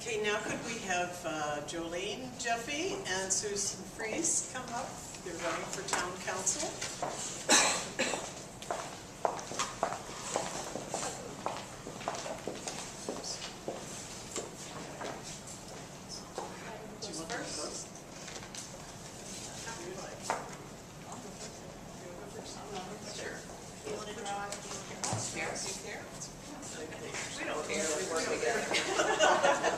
Okay, now could we have Jolene Jeffe and Susan Friess come up? They're running for town council. Do you want to go first? Sure. You want to draw? You care? We don't care. We work together.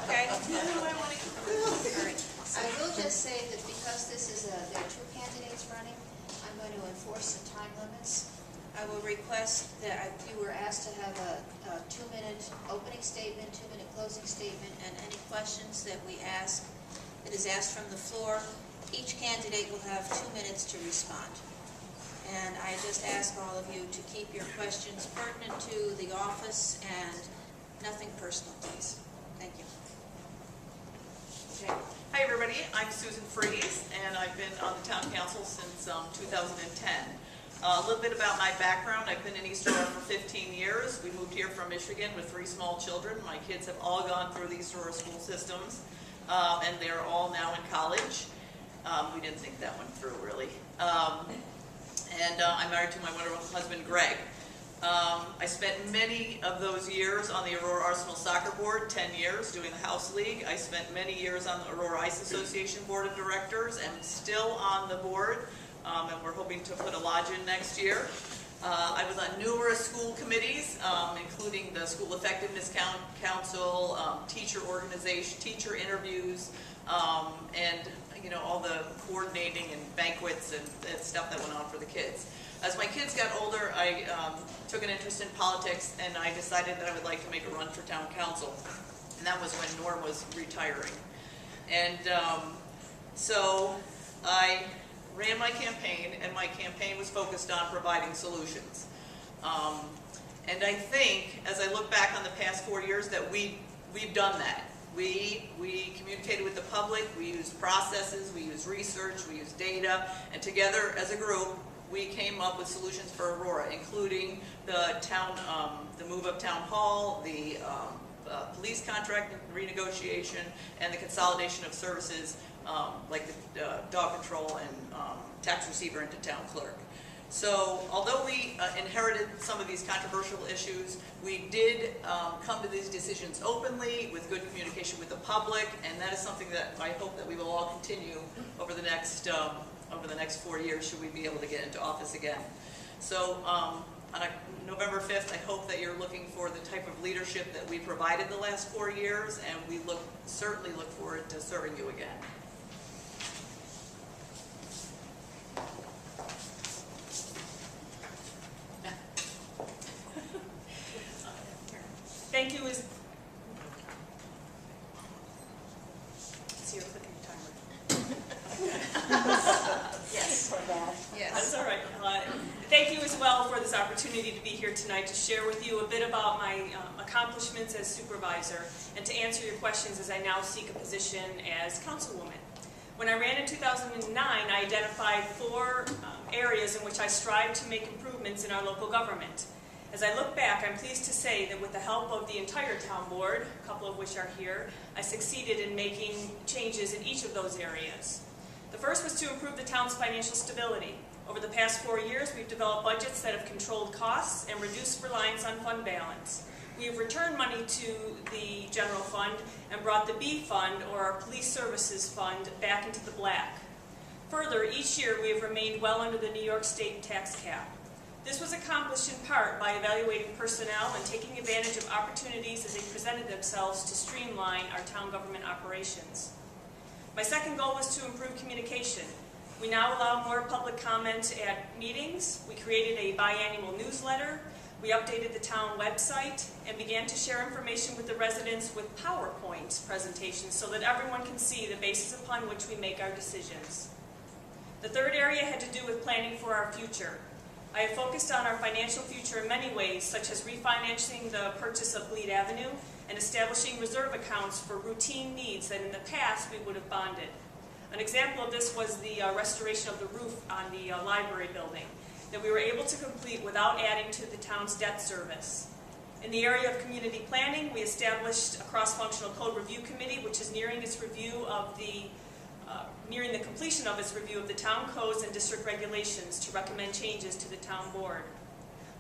Okay. All right. I will just say that because this is there are two candidates running, I'm going to enforce the time limits. I will request that you were asked to have a 2-minute opening statement, 2-minute closing statement, and any questions that we ask, that is asked from the floor, each candidate will have 2 minutes to respond. And I just ask all of you to keep your questions pertinent to the office and nothing personal, please. Thank you. Okay. Hi everybody, I'm Susan Friess, and I've been on the town council since 2010. A little bit about my background. I've been in East Aurora for 15 years. We moved here from Michigan with 3 small children. My kids have all gone through the East Aurora school systems, and they're all now in college. We didn't think that one through, really. And I'm married to my wonderful husband, Greg. I spent many of those years on the Aurora Arsenal Soccer Board, 10 years doing the House League. I spent many years on the Aurora Ice Association Board of Directors and still on the board, and we're hoping to put a lodge in next year. I was on numerous school committees, including the School Effectiveness Council, teacher organization, teacher interviews, and all the coordinating and banquets and stuff that went on for the kids. As my kids got older, I took an interest in politics, and I decided that I would like to make a run for town council. And that was when Norm was retiring. And so I ran my campaign, and my campaign was focused on providing solutions. And I think, as I look back on the past 4 years, that we've done that. We communicated with the public, we used processes, we used research, we used data, and together as a group, we came up with solutions for Aurora, including the move of town hall, the police contract renegotiation, and the consolidation of services like the dog control and tax receiver into town clerk. So although we inherited some of these controversial issues, we did come to these decisions openly with good communication with the public, and that is something that I hope that we will all continue over the next 4 years should we be able to get into office again. So on November 5th, I hope that you're looking for the type of leadership that we provided the last 4 years, and we certainly look forward to serving you again. Thank you. See, you're clicking the timer. Yes. Yes. That's all right. Thank you as well for this opportunity to be here tonight to share with you a bit about my accomplishments as supervisor and to answer your questions as I now seek a position as councilwoman. When I ran in 2009, I identified 4 areas in which I strived to make improvements in our local government. As I look back, I'm pleased to say that with the help of the entire town board, a couple of which are here, I succeeded in making changes in each of those areas. The first was to improve the town's financial stability. Over the past 4 years, we've developed budgets that have controlled costs and reduced reliance on fund balance. We have returned money to the general fund and brought the B fund, or our police services fund, back into the black. Further, each year we have remained well under the New York State tax cap. This was accomplished in part by evaluating personnel and taking advantage of opportunities as they presented themselves to streamline our town government operations. My second goal was to improve communication. We now allow more public comment at meetings. We created a biannual newsletter. We updated the town website and began to share information with the residents with PowerPoint presentations so that everyone can see the basis upon which we make our decisions. The third area had to do with planning for our future. I have focused on our financial future in many ways, such as refinancing the purchase of Bleed Avenue and establishing reserve accounts for routine needs that in the past we would have bonded. An example of this was the restoration of the roof on the library building that we were able to complete without adding to the town's debt service. In the area of community planning, we established a cross-functional code review committee, which is nearing its review of nearing the completion of its review of the town codes and district regulations to recommend changes to the town board.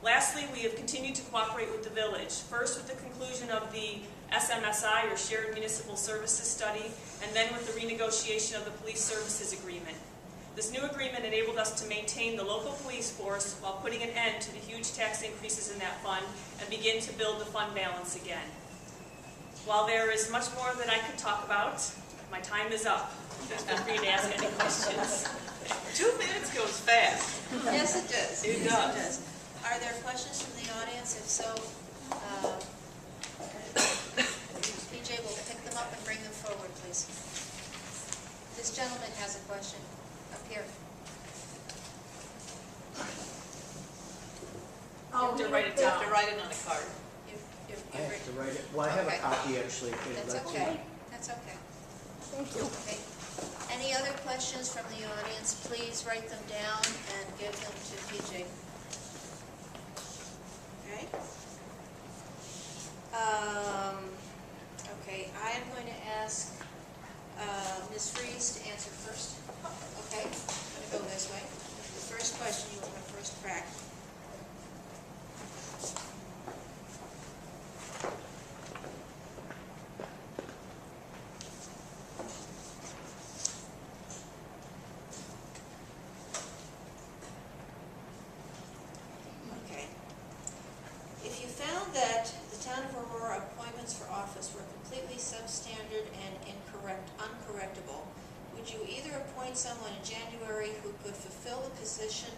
Lastly, we have continued to cooperate with the village, first with the conclusion of the SMSI, or Shared Municipal Services Study, and then with the renegotiation of the police services agreement. This new agreement enabled us to maintain the local police force while putting an end to the huge tax increases in that fund and begin to build the fund balance again. While there is much more that I could talk about, my time is up. Feel free to ask any questions. 2 minutes goes fast. Yes, it does. It Yes, does. Are there questions from the audience? If so, PJ will pick them up and bring them forward, please. This gentleman has a question up here. You have to write it You have down. to write it on a card. I have to write it. Well, I have a Okay. copy actually. if you'd That's like to. okay. That's okay. Thank you. Okay. Any other questions from the audience? Please write them down and give them to PJ. Okay. Okay, I am going to ask Ms. Friess to answer first. Okay, I'm going to go this way. The first question, you will have first crack. Okay. If you found that the town of Aurora appointments for office were completely substandard and uncorrectable, would you either appoint someone in January who could fulfill the position,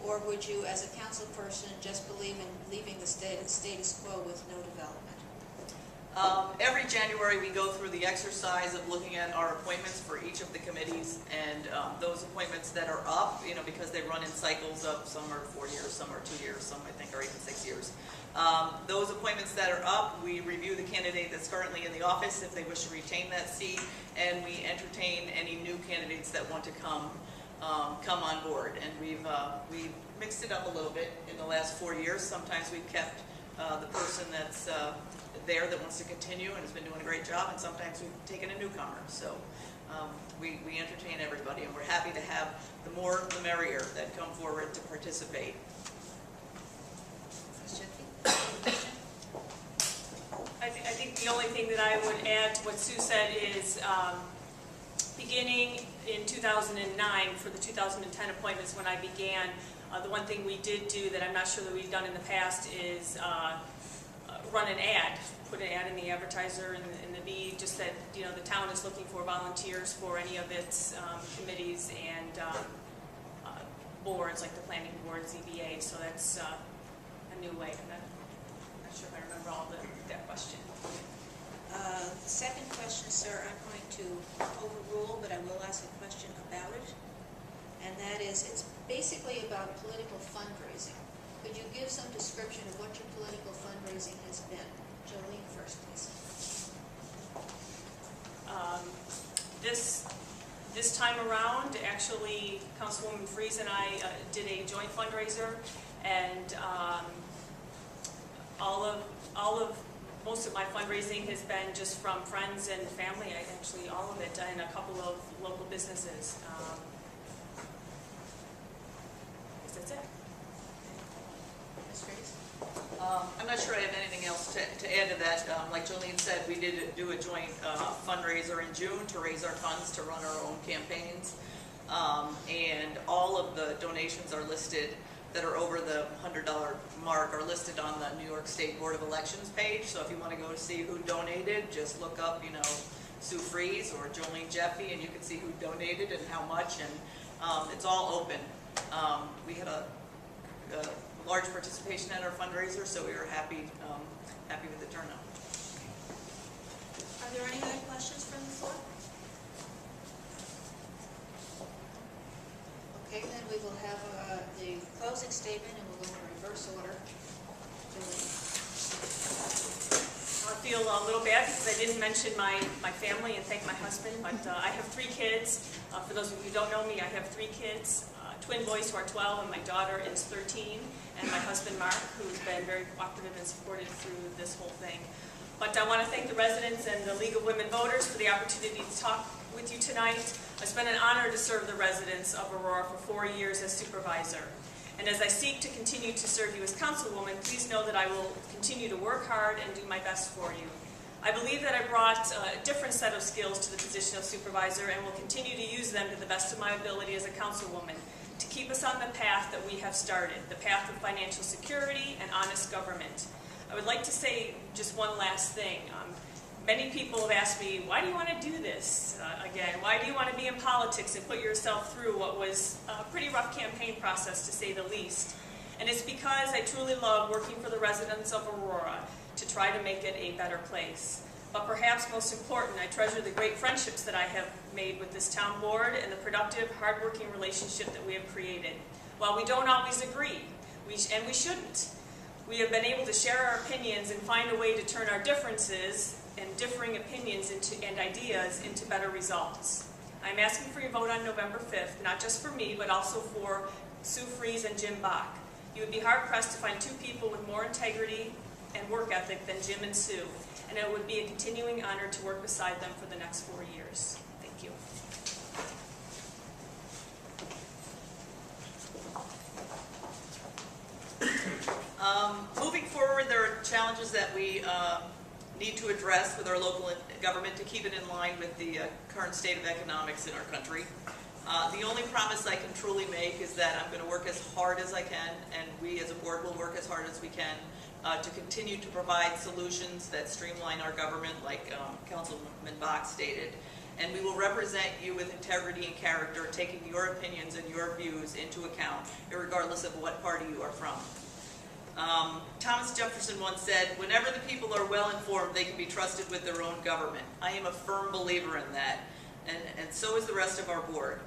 or would you, as a council person, just believe in leaving the status quo with no development? Every January, we go through the exercise of looking at our appointments for each of the committees, and those appointments that are up, because they run in cycles of, some are 4 years, some are 2 years, some I think are even 6 years. Those appointments that are up, we review the candidate that's currently in the office if they wish to retain that seat, and we entertain any new candidates that want to come on board. And we've mixed it up a little bit in the last 4 years. Sometimes we've kept the person that's there that wants to continue and has been doing a great job, and sometimes we've taken a newcomer. So we entertain everybody, and we're happy to have the more the merrier that come forward to participate. Ms. Jeffe? I think the only thing that I would add to what Sue said is, beginning in 2009, for the 2010 appointments when I began, the one thing we did do that I'm not sure that we've done in the past is run an ad, put an ad in the advertiser in the Bee, just that, the town is looking for volunteers for any of its committees and boards, like the planning board, ZBA, so that's a new way. I'm not sure if I remember all that question. The second question, sir, I'm going to overrule, but I will ask a question about it. And that is, it's basically about political fundraising. Could you give some description of what your political fundraising has been? Jolene first, please. This time around, actually, Councilwoman Friess and I did a joint fundraiser, and most of my fundraising has been just from friends and family. Actually, all of it, and a couple of local businesses. I guess that's it. Ms. Friess? I'm not sure I have anything else to add to that. Like Jolene said, we did do a joint fundraiser in June to raise our funds to run our own campaigns. And all of the donations are listed that are over the $100 mark are listed on the New York State Board of Elections page. So if you want to go to see who donated, just look up, Sue Friess or Jolene Jeffe, and you can see who donated and how much. And it's all open. We had a large participation at our fundraiser, so we were happy with the turnout. Are there any other questions from the floor? Okay, then we will have the closing statement, and we'll go in reverse order. Jolene? I feel a little feel bad because I didn't mention my family and thank my husband, but I have 3 kids. For those of you who don't know me, I have 3 kids, twin boys who are 12 and my daughter is 13, and my husband Mark, who's been very cooperative and supportive through this whole thing. But I want to thank the residents and the League of Women Voters for the opportunity to talk with you tonight. It's been an honor to serve the residents of Aurora for 4 years as supervisor. And as I seek to continue to serve you as councilwoman, please know that I will continue to work hard and do my best for you. I believe that I brought a different set of skills to the position of supervisor and will continue to use them to the best of my ability as a councilwoman to keep us on the path that we have started, the path of financial security and honest government. I would like to say just one last thing. Many people have asked me, why do you want to do this again? Why do you want to be in politics and put yourself through what was a pretty rough campaign process, to say the least? And it's because I truly love working for the residents of Aurora to try to make it a better place. But perhaps most important, I treasure the great friendships that I have made with this town board and the productive, hardworking relationship that we have created. While we don't always agree, and we shouldn't, we have been able to share our opinions and find a way to turn our differences and differing opinions and ideas into better results. I'm asking for your vote on November 5th, not just for me, but also for Sue Friess and Jim Bach. You would be hard-pressed to find 2 people with more integrity and work ethic than Jim and Sue, and it would be a continuing honor to work beside them for the next 4 years. Thank you. Moving forward, there are challenges that we need to address with our local government to keep it in line with the current state of economics in our country. The only promise I can truly make is that I'm going to work as hard as I can, and we as a board will work as hard as we can to continue to provide solutions that streamline our government, like Councilman Bach stated. And we will represent you with integrity and character, taking your opinions and your views into account, regardless of what party you are from. Thomas Jefferson once said, whenever the people are well informed, they can be trusted with their own government. I am a firm believer in that, and so is the rest of our board.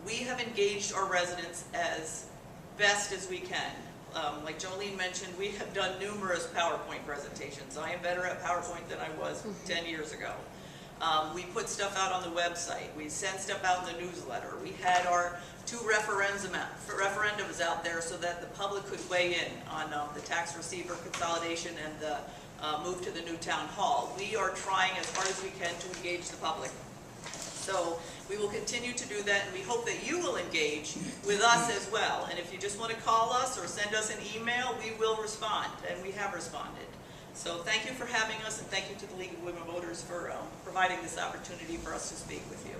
We have engaged our residents as best as we can. Like Jolene mentioned, we have done numerous PowerPoint presentations. I am better at PowerPoint than I was 10 years ago. We put stuff out on the website. We sent stuff out in the newsletter. We had our 2 referendums out there so that the public could weigh in on the tax receiver consolidation and the move to the new town hall. We are trying as hard as we can to engage the public. So we will continue to do that, and we hope that you will engage with us as well. And if you just want to call us or send us an email, we will respond, and we have responded. So thank you for having us, and thank you to the League of Women Voters for providing this opportunity for us to speak with you.